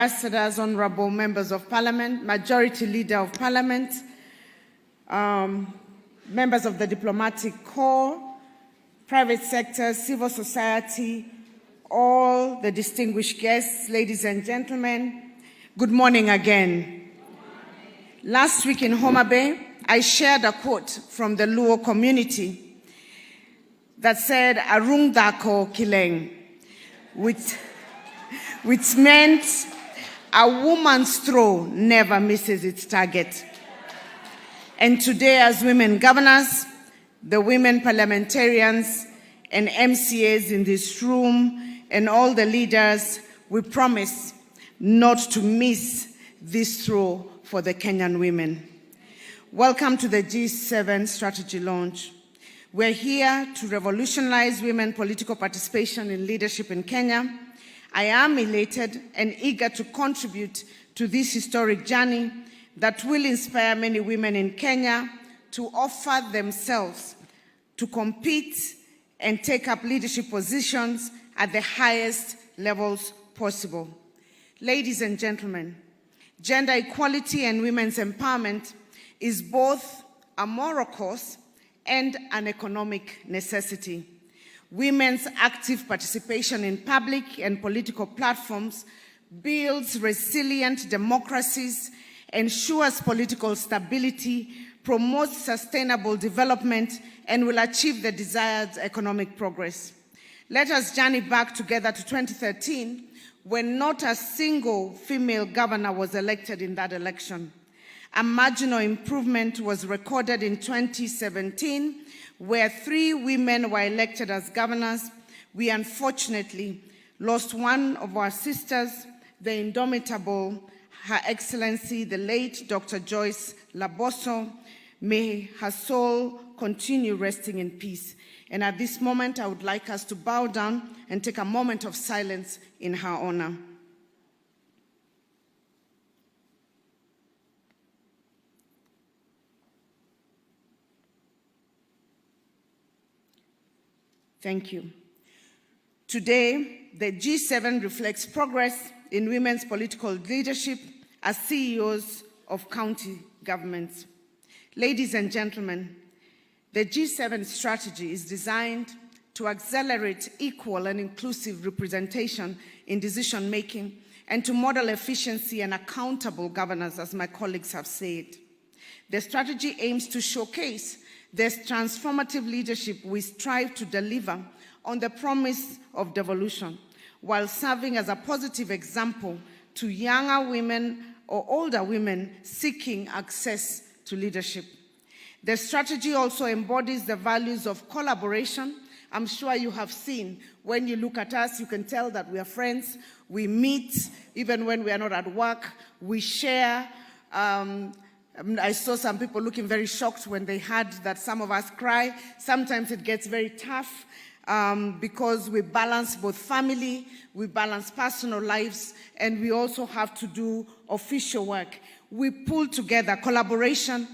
Ambassadors, honorable members of parliament, majority leader of parliament, members of the diplomatic corps, private sector, civil society, all the distinguished guests, ladies and gentlemen, good morning again. Last week in Homa Bay, I shared a quote from the Luo community that said, "Arung dako kileng," which meant a woman's throw never misses its target. And today, as women governors, the women parliamentarians and MCAs in this room, and all the leaders, we promise not to miss this throw for the Kenyan women. Welcome to the G7 strategy launch. We're here to revolutionize women political participation in leadership in Kenya. I am elated and eager to contribute to this historic journey that will inspire many women in Kenya to offer themselves to compete and take up leadership positions at the highest levels possible. Ladies and gentlemen, gender equality and women's empowerment is both a moral cause and an economic necessity. Women's active participation in public and political platforms builds resilient democracies, ensures political stability, promotes sustainable development, and will achieve the desired economic progress. Let us journey back together to 2013, when not a single female governor was elected in that election. A marginal improvement was recorded in 2017, where 3 women were elected as governors. We unfortunately lost one of our sisters, the indomitable Her Excellency, the late Dr. Joyce Laboso. May her soul continue resting in peace. And at this moment, I would like us to bow down and take a moment of silence in her honor. Thank you. Today, the G7 reflects progress in women's political leadership as CEOs of county governments. Ladies and gentlemen, the G7 strategy is designed to accelerate equal and inclusive representation in decision-making and to model efficiency and accountable governance, as my colleagues have said. The strategy aims to showcase this transformative leadership we strive to deliver on the promise of devolution, while serving as a positive example to younger women or older women seeking access to leadership. The strategy also embodies the values of collaboration. I'm sure you have seen, when you look at us, you can tell that we are friends. We meet, even when we are not at work. We share. I saw some people looking very shocked when they heard that some of us cry. Sometimes it gets very tough because we balance both family, we balance personal lives, and we also have to do official work. We pull together collaboration.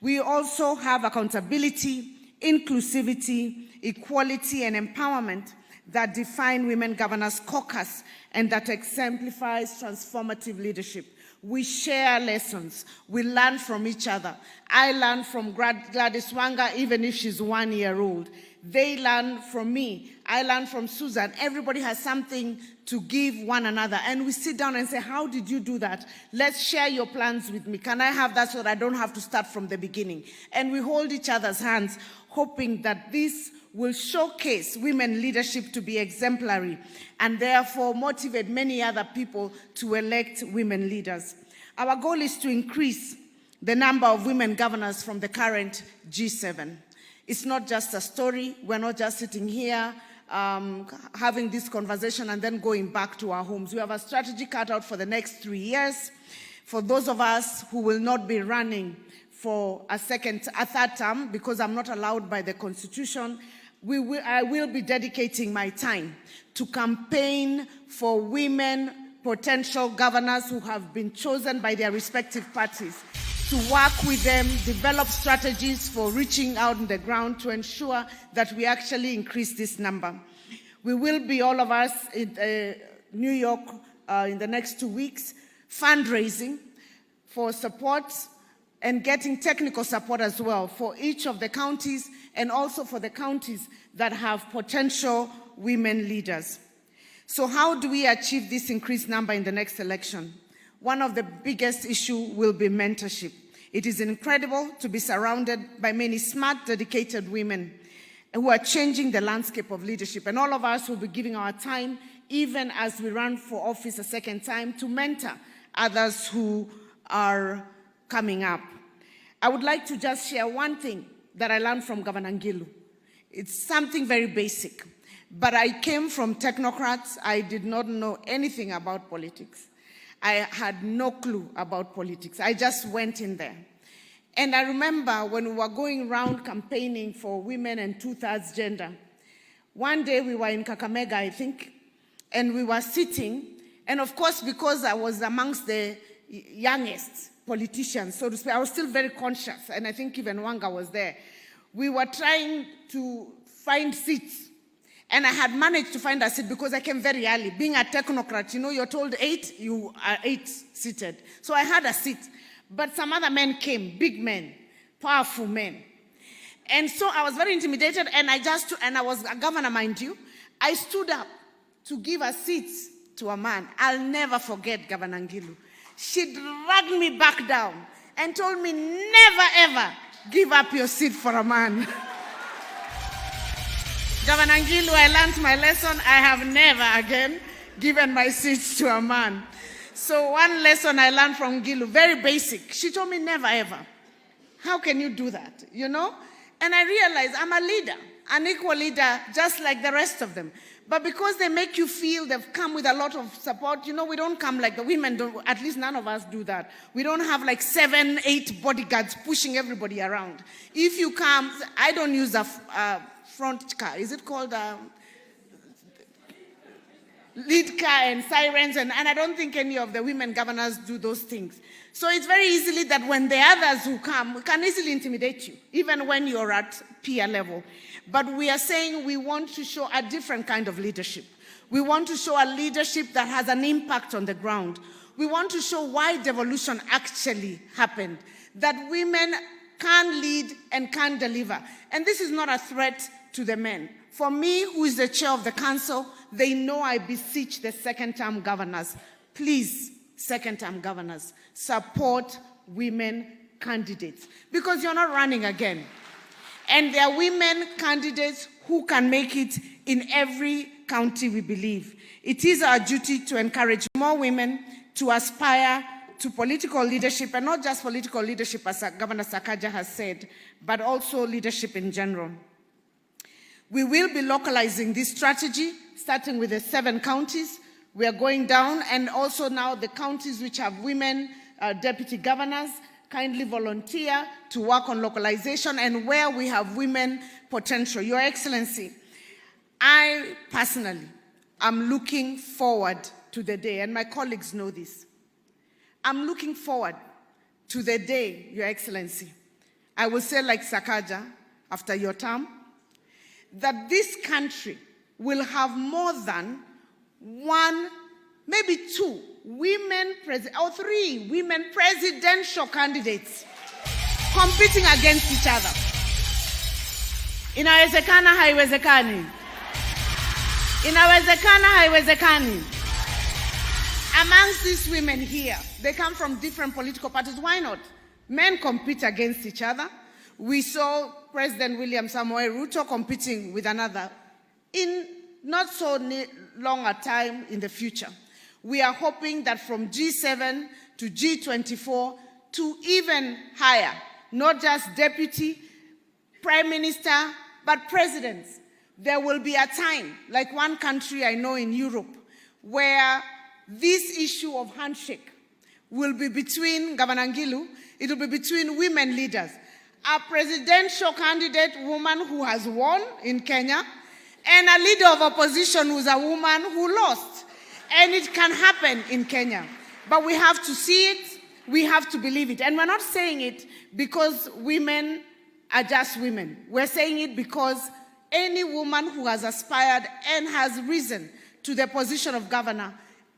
We also have accountability, inclusivity, equality, and empowerment that define Women Governors Caucus and that exemplifies transformative leadership. We share lessons. We learn from each other. I learn from Gladys Wanga, even if she's 1 year old. They learn from me. I learn from Susan. Everybody has something to give one another. And we sit down and say, how did you do that? Let's share your plans with me. Can I have that so that I don't have to start from the beginning? And we hold each other's hands, hoping that this will showcase women leadership to be exemplary and therefore motivate many other people to elect women leaders. Our goal is to increase the number of women governors from the current G7. It's not just a story. We're not just sitting here having this conversation and then going back to our homes. We have a strategy cut out for the next 3 years. For those of us who will not be running for a third term, because I'm not allowed by the Constitution, I will be dedicating my time to campaign for women potential governors who have been chosen by their respective parties, to work with them, develop strategies for reaching out on the ground to ensure that we actually increase this number. We will be, all of us, in New York in the next 2 weeks, fundraising for support and getting technical support as well for each of the counties and also for the counties that have potential women leaders. So how do we achieve this increased number in the next election? One of the biggest issues will be mentorship. It is incredible to be surrounded by many smart, dedicated women who are changing the landscape of leadership. And all of us will be giving our time, even as we run for office a second time, to mentor others who are coming up. I would like to just share one thing that I learned from Governor Ngilu. It's something very basic, but I came from technocrats. I did not know anything about politics. I had no clue about politics. I just went in there. And I remember when we were going around campaigning for women and 2/3 gender, one day we were in Kakamega, I think, and we were sitting, and of course, because I was amongst the youngest politicians, so to speak, I was still very conscious, and I think even Wanga was there. We were trying to find seats, and I had managed to find a seat because I came very early. Being a technocrat, you know, you're told 8, you are 8 seated. So I had a seat, but some other men came, big men, powerful men. And so I was very intimidated, and I was a governor, mind you. I stood up to give a seat to a man. I'll never forget Governor Ngilu. She dragged me back down and told me, never ever give up your seat for a man. Governor Ngilu, I learned my lesson. I have never again given my seat to a man. So one lesson I learned from Ngilu, very basic. She told me, never ever. How can you do that, you know? And I realized I'm a leader, an equal leader, just like the rest of them. But because they make you feel they've come with a lot of support, you know, we don't come like the women do, at least none of us do that. We don't have like 7, 8 bodyguards pushing everybody around. If you come, I don't use a front car. Is it called lead car and sirens? And I don't think any of the women governors do those things. So it's very easily that when the others who come can easily intimidate you, even when you're at peer level. But we are saying we want to show a different kind of leadership. We want to show a leadership that has an impact on the ground. We want to show why devolution actually happened, that women can lead and can deliver. And this is not a threat to the men. For me, who is the chair of the council, they know I beseech the second-term governors, please, second-term governors, support women candidates, because you're not running again. And there are women candidates who can make it in every county, we believe. It is our duty to encourage more women to aspire to political leadership, and not just political leadership, as Governor Sakaja has said, but also leadership in general. We will be localizing this strategy, starting with the 7 counties. We are going down, and also now the counties which have women deputy governors kindly volunteer to work on localization, and where we have women potential. Your Excellency, I personally am looking forward to the day, and my colleagues know this. I'm looking forward to the day, Your Excellency, I will say like Sakaja after your term, that this country will have more than 1, maybe 2 women or 3 women presidential candidates competing against each other. Inawezekana haiwezekani. Inawezekana haiwezekani. Amongst these women here, they come from different political parties. Why not? Men compete against each other. We saw President William Samoei Ruto competing with another in not so long a time in the future. We are hoping that from G7 to G24 to even higher, not just deputy, prime minister, but presidents, there will be a time, like one country I know in Europe, where this issue of handshake will be between Governor Ngilu, it will be between women leaders. A presidential candidate woman who has won in Kenya, and a leader of opposition who's a woman who lost. And it can happen in Kenya. But we have to see it, we have to believe it. And we're not saying it because women are just women. We're saying it because any woman who has aspired and has risen to the position of governor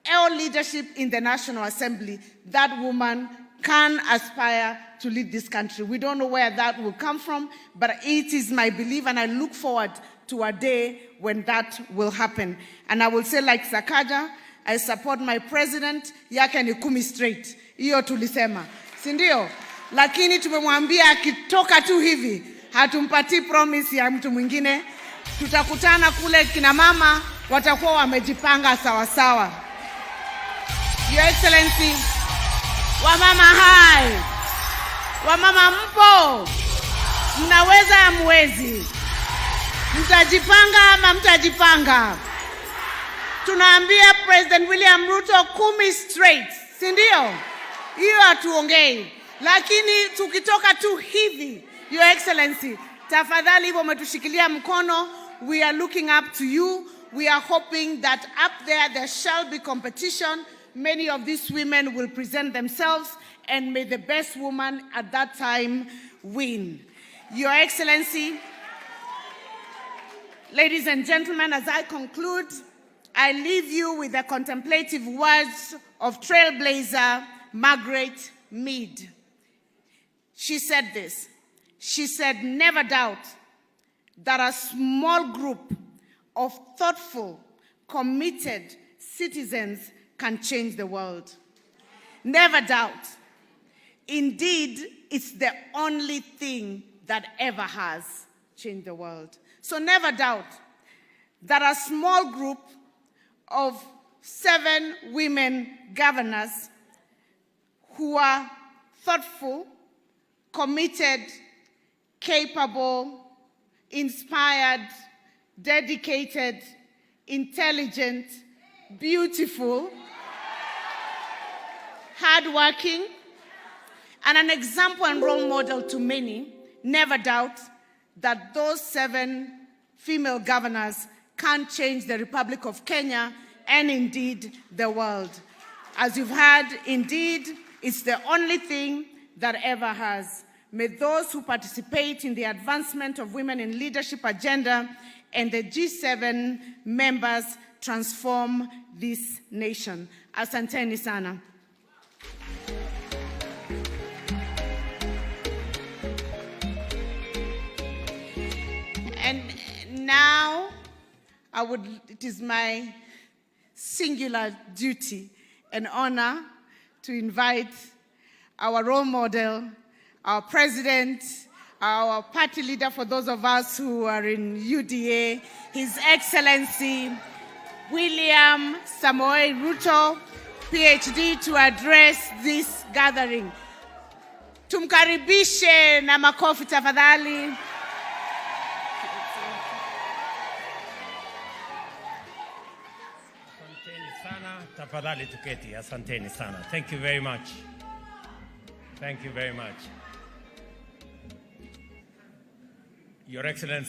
or leadership in the National Assembly, that woman can aspire to lead this country. We don't know where that will come from, but it is my belief, and I look forward to a day when that will happen. And I will say, like Sakaja, I support my president, yake ni 10 straight. Hiyo tulisema, si ndio? Lakini tumemwambia akitoka tu hivi, hatumpati promise ya mtu mwingine. Tutakutana kule, kina mama watakuwa wamejipanga sawa sawa. Your Excellency, wamama hai, wamama mpo, mnaweza amwezi, mtajipanga ama mtajipanga? Tunaambia President William Ruto 10 straight, si ndio? Hiyo hatuongei, lakini tukitoka tu hivi, Your Excellency, tafadhali hivyo umetushikilia mkono. We are looking up to you. We are hoping that up there shall be competition. Many of these women will present themselves, and may the best woman at that time win. Your Excellency, ladies and gentlemen, as I conclude, I leave you with the contemplative words of trailblazer Margaret Mead. She said this. She said, "Never doubt that a small group of thoughtful, committed citizens can change the world. Never doubt. Indeed, it's the only thing that ever has changed the world." So never doubt that a small group of 7 women governors who are thoughtful, committed, capable, inspired, dedicated, intelligent, beautiful, hardworking, and an example and role model to many, never doubt that those 7 female governors can change the Republic of Kenya and indeed the world. As you've heard, indeed, it's the only thing that ever has. May those who participate in the advancement of women in leadership agenda and the G7 members transform this nation. Asanteni sana. And now, it is my singular duty and honor to invite our role model, our president, our party leader for those of us who are in UDA, His Excellency William Samoei Ruto, PhD, to address this gathering. Tumkaribishe na makofi tafadhali. Asanteni sana, tafadhali tuketi. Asanteni sana. Thank you very much. Thank you very much. Your Excellency.